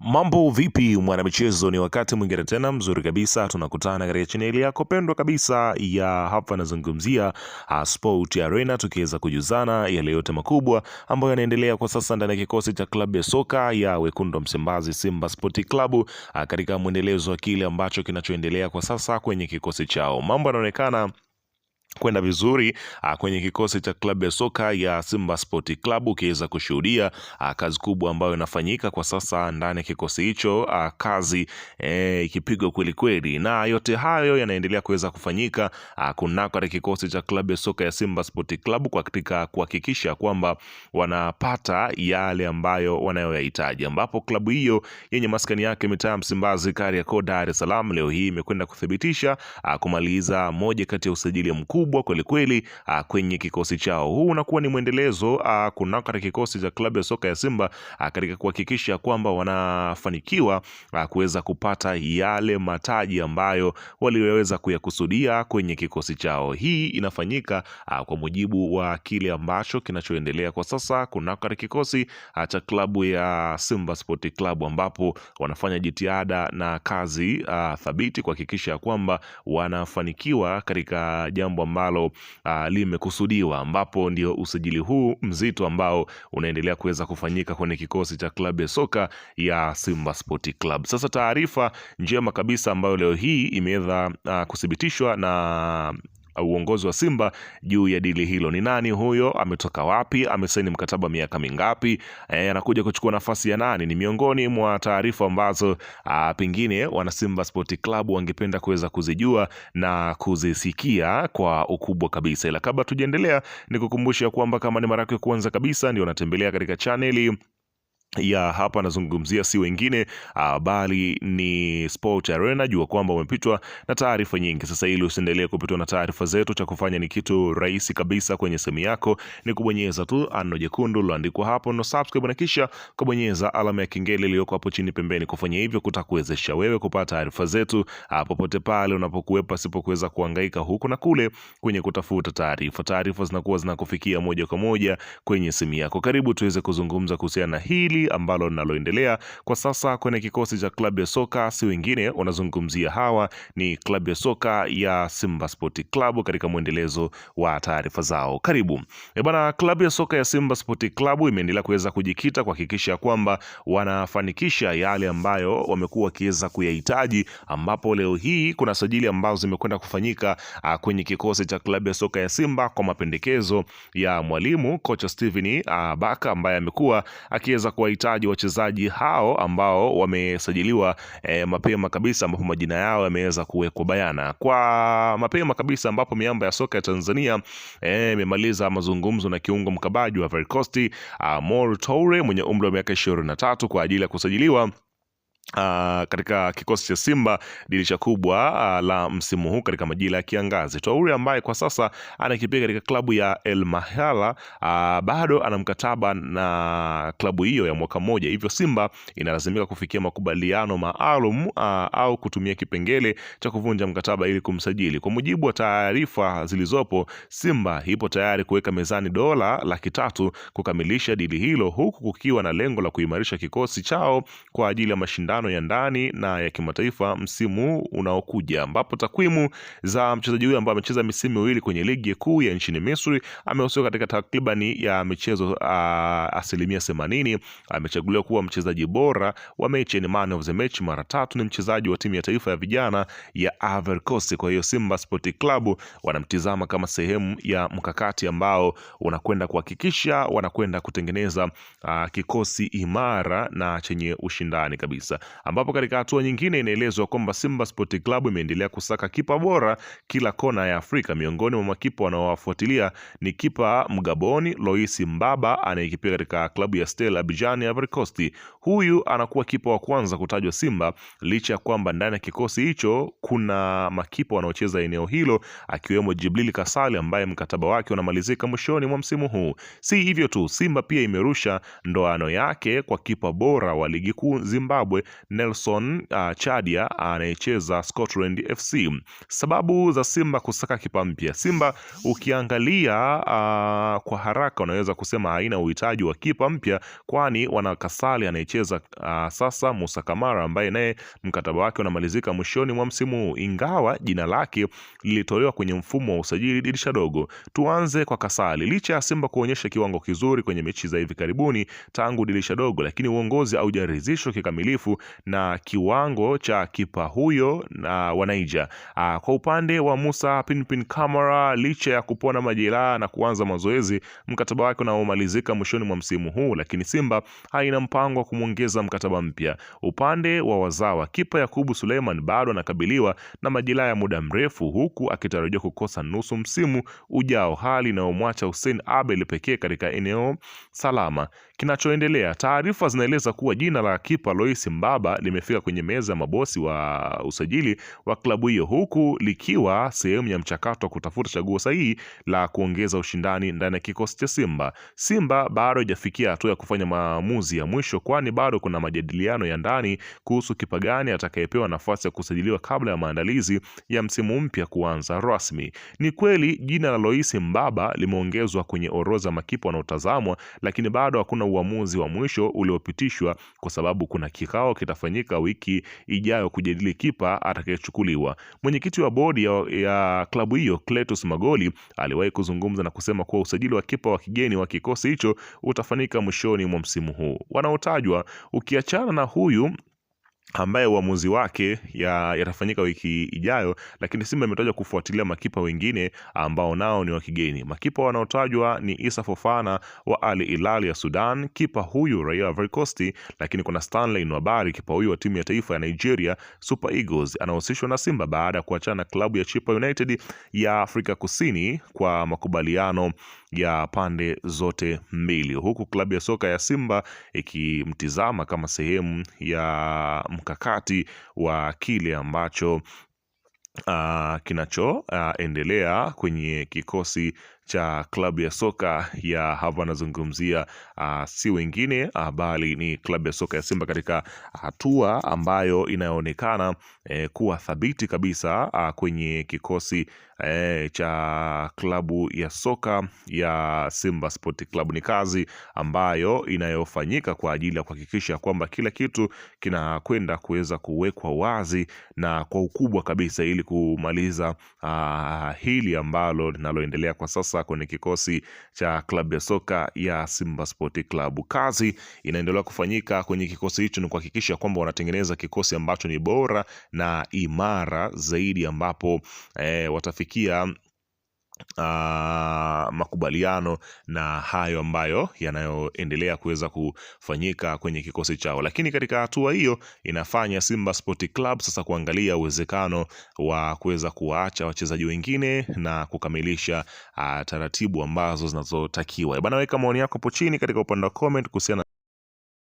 Mambo vipi mwanamichezo, ni wakati mwingine tena mzuri kabisa tunakutana katika chaneli yako pendwa kabisa ya hapa nazungumzia Sport Arena, tukiweza kujuzana yale yote makubwa ambayo yanaendelea kwa sasa ndani ya kikosi cha klabu ya soka ya wekundu wa Msimbazi Simba Sport Club, katika mwendelezo wa kile ambacho kinachoendelea kwa sasa kwenye kikosi chao. Mambo yanaonekana kwenda vizuri kwenye kikosi cha klabu ya soka ya Simba Sport Club, ukiweza kushuhudia kazi kubwa ambayo inafanyika kwa sasa ndani ya kikosi hicho, kazi ikipigwa kweli kweli, na yote hayo yanaendelea kuweza kufanyika kunako katika kikosi cha klabu ya soka ya Simba Sport Club kwa katika kuhakikisha kwamba wanapata yale ambayo wanayoyahitaji, ambapo klabu hiyo yenye maskani yake mitaa Msimbazi Kariakoo, Dar es Salaam, leo hii imekwenda kuthibitisha kumaliza moja kati ya usajili mkubwa kweli kweli kwenye kikosi chao. Huu unakuwa ni mwendelezo kunako katika kikosi cha klabu ya soka ya Simba katika kuhakikisha kwamba wanafanikiwa kuweza kupata yale mataji ambayo waliweza kuyakusudia kwenye kikosi chao. Hii inafanyika kwa mujibu wa kile ambacho kinachoendelea kwa sasa kunako katika kikosi cha klabu ya Simba Sport Club, ambapo wanafanya jitihada na kazi thabiti kuhakikisha kwamba wanafanikiwa katika jambo ambalo limekusudiwa, ambapo ndio usajili huu mzito ambao unaendelea kuweza kufanyika kwenye kikosi cha klabu ya soka ya Simba Sport Club. Sasa taarifa njema kabisa ambayo leo hii imeweza kuthibitishwa na uongozi wa Simba juu ya dili hilo. Ni nani huyo? Ametoka wapi? Amesaini mkataba miaka mingapi? Anakuja kuchukua nafasi ya nani? Ni miongoni mwa taarifa ambazo pengine wana Simba Sport Club wangependa kuweza kuzijua na kuzisikia kwa ukubwa kabisa. Ila kabla tujaendelea, nikukumbusha kwamba kama ni mara yako ya kwanza kabisa ndio unatembelea katika chaneli ya hapa nazungumzia si wengine bali ni Sport Arena, jua kwamba umepitwa na taarifa nyingi. Sasa ili usiendelee kupitwa na taarifa zetu, cha kufanya ni kitu rahisi kabisa. Kwenye simu yako ni kubonyeza tu ano jekundu loandikwa hapo no subscribe, na kisha kubonyeza alama ya kengele iliyoko hapo chini pembeni. Kufanya hivyo kutakuwezesha wewe kupata taarifa zetu popote pale unapokuwepo, sipokuweza kuhangaika huku na kule kwenye kutafuta taarifa. Taarifa zinakuwa zinakufikia moja kwa moja kwenye simu yako. Karibu tuweze kuzungumza kuhusiana na hili ambalo linaloendelea kwa sasa kwenye kikosi cha klabu ya soka. Si wengine unazungumzia hawa ni klabu ya soka ya Simba Sport Club katika mwendelezo wa taarifa zao. Karibu. Bwana, klabu ya soka ya Simba Sport Club imeendelea kuweza kujikita kuhakikisha kwamba wanafanikisha yale ambayo wamekuwa wakiweza kuyahitaji, ambapo leo hii kuna sajili ambazo zimekwenda kufanyika kwenye kikosi cha klabu ya soka ya Simba kwa mapendekezo ya mwalimu kocha Steven Baka, ambaye amekuwa akiweza kuwahitaji wachezaji hao ambao wamesajiliwa mapema kabisa, ambapo majina yao yameweza kuwekwa bayana kwa mapema kabisa, ambapo miamba ya soka ya Tanzania imemaliza mazungumzo na kiungo mkabaji wa Ivory Coast Moro Toure mwenye umri wa miaka 23 kwa ajili ya kusajiliwa katika kikosi cha Simba dirisha kubwa la msimu huu katika majira ya kiangazi. Toure ambaye kwa sasa anakipiga katika klabu ya El Mahala bado ana mkataba na klabu hiyo ya mwaka mmoja, hivyo Simba inalazimika kufikia makubaliano maalum au kutumia kipengele cha kuvunja mkataba ili kumsajili. Kwa mujibu wa taarifa zilizopo, Simba ipo tayari kuweka mezani dola 300,000 kukamilisha dili hilo, huku kukiwa na lengo la kuimarisha kikosi chao kwa ajili ya mashindano ya ndani na ya kimataifa msimu unaokuja, ambapo takwimu za mchezaji huyu ambaye amecheza misimu miwili kwenye ligi kuu ya nchini Misri, amehusika katika takribani ya michezo 80%. Amechaguliwa kuwa mchezaji bora wa mechi, ni man of the match mara 3, ni mchezaji wa timu ya taifa ya vijana ya Ivory Coast. Kwa hiyo Simba Sport Club wanamtizama kama sehemu ya mkakati ambao unakwenda kuhakikisha wanakwenda kutengeneza kikosi imara na chenye ushindani kabisa, ambapo katika hatua nyingine inaelezwa kwamba Simba Sport Club imeendelea kusaka kipa bora kila kona ya Afrika. Miongoni mwa makipa wanaowafuatilia ni kipa Mgaboni Lois Mbaba anayekipiga katika klabu ya Stella Abidjan ya Ivory Coast. Huyu anakuwa kipa wa kwanza kutajwa Simba, licha ya kwamba ndani ya kikosi hicho kuna makipa wanaocheza eneo hilo, akiwemo Jibril Kasali ambaye mkataba wake unamalizika mwishoni mwa msimu huu. Si hivyo tu, Simba pia imerusha ndoano yake kwa kipa bora wa ligi kuu Zimbabwe Nelson Chadia anayecheza Scotland FC. Sababu za Simba kusaka kipa mpya. Simba ukiangalia kwa haraka unaweza kusema haina uhitaji wa kipa mpya, kwani wana Kasali anayecheza sasa, Musa Kamara ambaye naye mkataba wake unamalizika mwishoni mwa msimu huu, ingawa jina lake lilitolewa kwenye mfumo wa usajili dirisha dogo. Tuanze kwa Kasali. Licha ya Simba kuonyesha kiwango kizuri kwenye mechi za hivi karibuni tangu dirisha dogo, lakini uongozi haujaridhishwa kikamilifu na kiwango cha kipa huyo na wa Niger. Kwa upande wa Musa Pinpin Kamara, licha ya kupona majeraha na kuanza mazoezi, mkataba wake unaomalizika mwishoni mwa msimu huu, lakini Simba haina mpango wa kumwongeza mkataba mpya. Upande wa wazawa, kipa Yakubu Suleiman bado anakabiliwa na majeraha ya muda mrefu, huku akitarajiwa kukosa nusu msimu ujao, hali inayomwacha Hussein Abel pekee katika eneo salama. Kinachoendelea, taarifa zinaeleza kuwa jina la kipa Lois Mbaba limefika kwenye meza ya mabosi wa usajili wa klabu hiyo, huku likiwa sehemu ya mchakato wa kutafuta chaguo sahihi la kuongeza ushindani ndani ya kikosi cha Simba. Simba bado haijafikia hatua ya kufanya maamuzi ya mwisho, kwani bado kuna majadiliano ya ndani kuhusu kipa gani atakayepewa nafasi ya kusajiliwa kabla ya maandalizi ya msimu mpya kuanza rasmi. Ni kweli jina la Lois Mbaba limeongezwa kwenye orodha makipa wanaotazamwa, lakini bado hakuna uamuzi wa mwisho uliopitishwa, kwa sababu kuna kikao kitafanyika wiki ijayo kujadili kipa atakayechukuliwa. Mwenyekiti wa bodi ya klabu hiyo Cletus Magoli aliwahi kuzungumza na kusema kuwa usajili wa kipa wa kigeni wa kikosi hicho utafanyika mwishoni mwa msimu huu. Wanaotajwa, ukiachana na huyu ambaye uamuzi wake yatafanyika wiki ijayo, lakini Simba imetajwa kufuatilia makipa wengine ambao nao ni wa kigeni. Makipa wanaotajwa ni Issa Fofana wa Al Hilal ya Sudan, kipa huyu raia wa Ivory Coast, lakini kuna Stanley Nwabari, kipa huyu wa timu ya taifa ya Nigeria Super Eagles, anahusishwa na Simba baada ya kuachana na klabu ya Chippa United ya Afrika Kusini kwa makubaliano ya pande zote mbili, huku klabu ya soka ya Simba ikimtizama kama sehemu ya mkakati wa kile ambacho kinachoendelea kwenye kikosi cha klabu ya soka ya hapa nazungumzia si wengine bali ni klabu ya soka ya Simba, katika hatua ambayo inayoonekana kuwa thabiti kabisa kwenye kikosi cha klabu ya soka ya Simba Sport Club. Ni kazi ambayo inayofanyika kwa ajili ya kuhakikisha kwamba kila kitu kinakwenda kuweza kuwekwa wazi na kwa ukubwa kabisa, ili kumaliza hili ambalo linaloendelea kwa sasa kwenye kikosi cha klabu ya soka ya Simba Sport Club. Kazi inaendelea kufanyika kwenye kikosi hicho ni kuhakikisha kwamba wanatengeneza kikosi ambacho ni bora na imara zaidi, ambapo watafikia makubaliano na hayo ambayo yanayoendelea kuweza kufanyika kwenye kikosi chao. Lakini katika hatua hiyo inafanya Simba Sport Club sasa kuangalia uwezekano wa kuweza kuwaacha wachezaji wengine na kukamilisha taratibu ambazo zinazotakiwa. Bana, weka maoni yako hapo chini katika upande wa comment kuhusiana